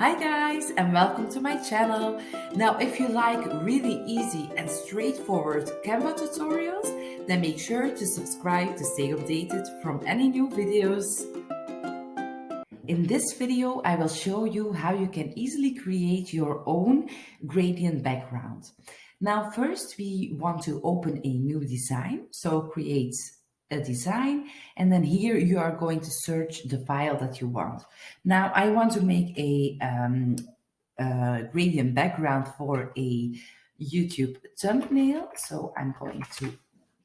Hi guys, and welcome to my channel. Now if you like really easy and straightforward Canva tutorials, then make sure to subscribe to stay updated from any new videos. In this video, I will show you how you can easily create your own gradient background. Now first we want to open a new design, so create a design, and then here you are going to search the file that you want. Now I want to make a gradient background for a YouTube thumbnail, so I'm going to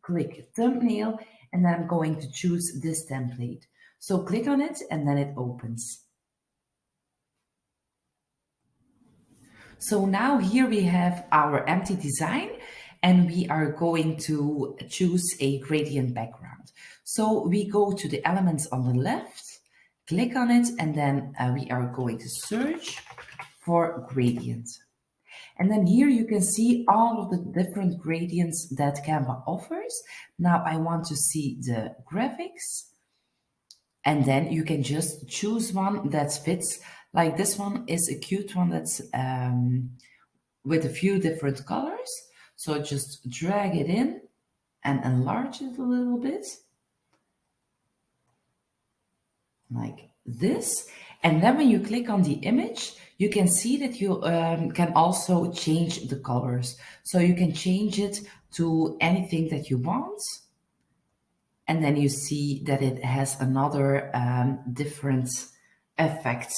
click thumbnail and then I'm going to choose this template. So click on it and then it opens. So now here we have our empty design and we are going to choose a gradient background. So we go to the elements on the left, click on it, and then we are going to search for gradient. And then here you can see all of the different gradients that Canva offers. Now I want to see the graphics. And then you can just choose one that fits. Like this one is a cute one that's with a few different colors. So just drag it in and enlarge it a little bit. Like this. And then when you click on the image, you can see that you can also change the colors. So you can change it to anything that you want. And then you see that it has another different effect.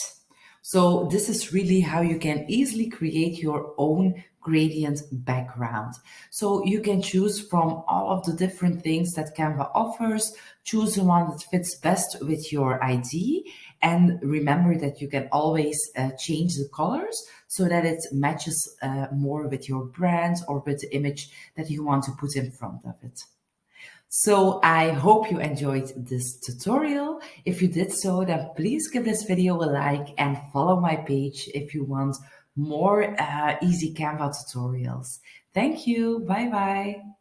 So this is really how you can easily create your own gradient background. So you can choose from all of the different things that Canva offers, choose the one that fits best with your ID, and remember that you can always change the colors so that it matches more with your brand or with the image that you want to put in front of it. So I hope you enjoyed this tutorial. If you did so, then please give this video a like and follow my page if you want more easy Canva tutorials. Thank you. Bye bye.